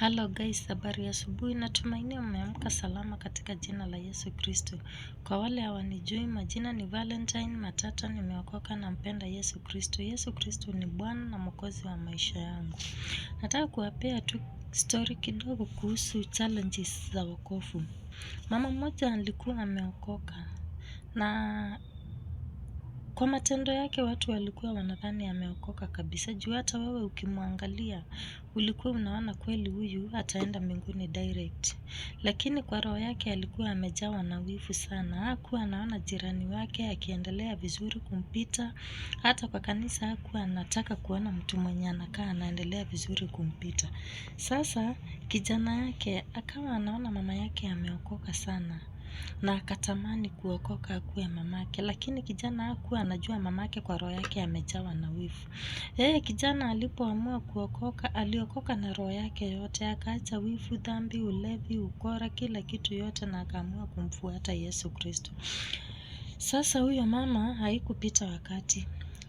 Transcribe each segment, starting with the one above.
Hello guys, habari ya asubuhi. Natumaini umeamka salama katika jina la Yesu Kristo. Kwa wale hawanijui, majina ni Valentine Matata, nimeokoka na mpenda Yesu Kristo. Yesu Kristo ni Bwana na Mwokozi wa maisha yangu. Nataka kuwapea tu story kidogo kuhusu challenges za wokovu. Mama mmoja alikuwa ameokoka na kwa matendo yake watu walikuwa wanadhani ameokoka kabisa. Juu hata wewe ukimwangalia ulikuwa unaona kweli huyu ataenda mbinguni direct. Lakini kwa roho yake alikuwa amejawa na wivu sana. Hakuwa anaona jirani wake akiendelea vizuri kumpita. Hata kwa kanisa hakuwa anataka kuona mtu mwenye anakaa anaendelea vizuri kumpita. Sasa kijana yake akawa anaona mama yake ameokoka sana. Na akatamani kuokoka akuwe mamake, lakini kijana hakuwa anajua mamake kwa roho yake amejawa na wivu. Kijana alipoamua kuokoka, aliokoka na roho yake yote, akaacha wivu, dhambi, ulevi, ukora, kila kitu yote na akaamua kumfuata Yesu Kristo. Sasa huyo mama haikupita wakati,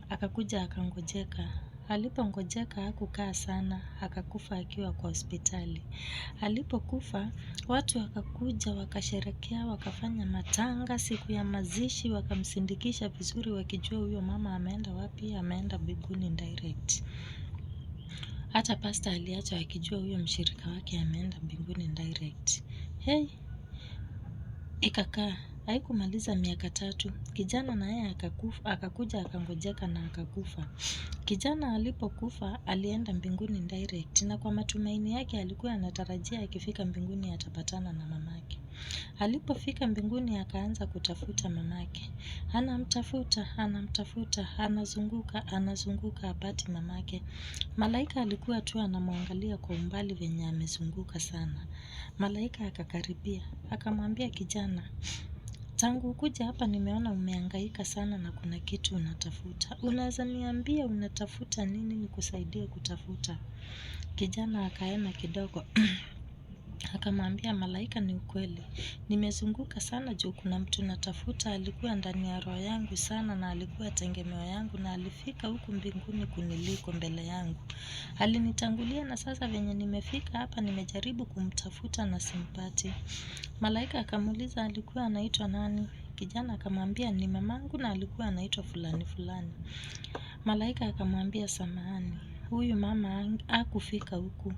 akakuja akangojeka. Alipongojeka hakukaa sana, akakufa akiwa kwa hospitali. Alipokufa, watu wakakuja, wakasherehekea, wakafanya matanga, siku ya mazishi, wakamsindikisha vizuri wakijua huyo mama ameenda wapi, ameenda mbinguni direct. Hata pastor aliacha akijua huyo mshirika wake ameenda mbinguni direct. Ikakaa, haikumaliza miaka 3, kijana na yeye akakuja akangojeka na akakufa. Kijana alipokufa alienda mbinguni direct, na kwa matumaini yake alikuwa anatarajia akifika mbinguni atapatana na mamake. Alipofika mbinguni akaanza kutafuta mamake. Anamtafuta, anazunguka hapati mamake. Malaika alikuwa tu anamwangalia kwa umbali venye amezunguka sana. Malaika akakaribia, akamwambia kijana, tangu ukuje hapa nimeona umehangaika sana na kuna kitu unatafuta. Unaweza niambia unatafuta nini nikusaidie kutafuta? Kijana akaenda kidogo. Akamwambia malaika, ni ukweli. Nimezunguka sana juu kuna mtu natafuta, alikuwa ndani ya roho yangu sana na alikuwa tegemeo yangu na alifika huku mbinguni kuniliko mbele yangu. Alinitangulia na sasa venye nimefika hapa nimejaribu kumtafuta na simpati. Malaika akamuuliza alikuwa anaitwa nani? Kijana akamwambia ni mamangu na alikuwa anaitwa fulani fulani. Malaika akamwambia samahani, huyu mama hakufika huku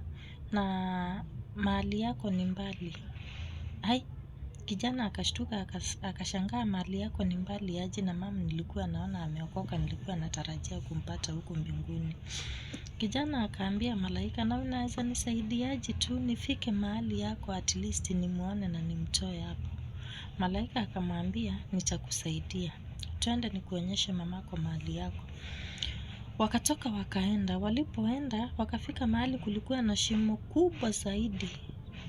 na mahali yako ni mbali. Kijana akashtuka akashangaa, mahali yako ni mbali aje na mama nilikuwa naona ameokoka, nilikuwa natarajia kumpata huku mbinguni. Kijana akaambia malaika, na unaweza nisaidiaje tu nifike mahali yako at least nimuone na nimtoe hapo? Malaika akamwambia nitakusaidia. Twende nikuonyeshe mamako mahali yako. Wakatoka wakaenda, walipoenda wakafika mahali kulikuwa na shimo kubwa zaidi.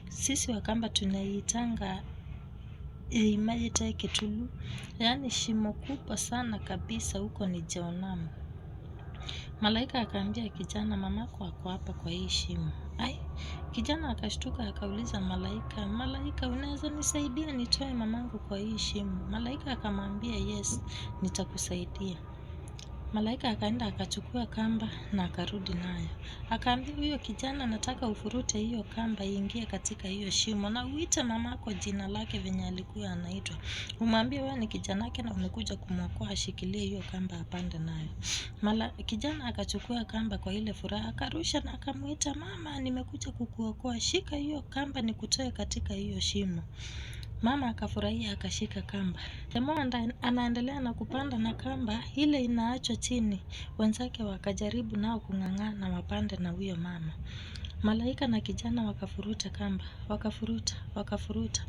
Sisi Wakamba tunaiitanga maji teke tulu, yaani shimo kubwa sana kabisa, huko ni Jehanamu. Malaika akaambia kijana, mamako ako hapa kwa hii shimo. Kijana akashtuka akauliza malaika, unaweza nisaidia nitoe mamangu kwa hii shimo? Malaika akamwambia yes, nitakusaidia. Malaika akaenda akachukua kamba na akarudi nayo. Akaambia huyo kijana, nataka ufurute hiyo kamba iingie katika hiyo shimo na uite mamako jina lake venye alikuwa anaitwa. Umwambie wewe ni kijana yake na umekuja kumwokoa, ashikilie hiyo kamba apande nayo. Kijana akachukua kamba kwa ile furaha akarusha na akamuita, mama, nimekuja kukuokoa, shika hiyo kamba nikutoe katika hiyo shimo. Mama akafurahia akashika kamba. Jamaa anaendelea na kupanda na kamba ile inaachwa chini. Wenzake wakajaribu nao kung'ang'ana wapande na huyo mama. Malaika na kijana wakafuruta kamba, wakafuruta.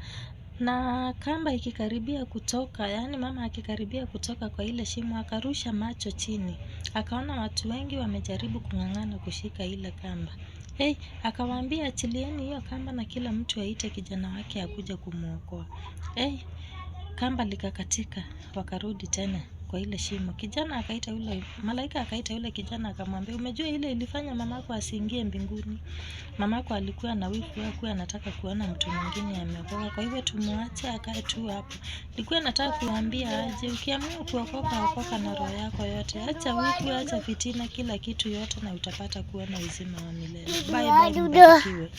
Na kamba ikikaribia kutoka, yaani mama akikaribia kutoka kwa ile shimo, akarusha macho chini. Akaona watu wengi wamejaribu kung'ang'ana kushika ile kamba. Akawaambia achilieni hiyo kamba na kila mtu aite kijana wake akuja kumuokoa. Kamba likakatika, wakarudi tena kwa ile shimo. Malaika akaita yule kijana akamwambia, umejua ile ilifanya mamako asiingie mbinguni? Mamako alikuwa na wivu, hakuwa anataka kuona mtu mwingine ameokoka. Kwa hivyo tumwache akae tu hapo. Nilikuwa nataka kuambia aje, ukiamua kuokoka, okoka na roho yako yote. Acha wivu, acha fitina, kila kitu yote na utapata kuona uzima wa milele. Bye bye, mbarikiwe.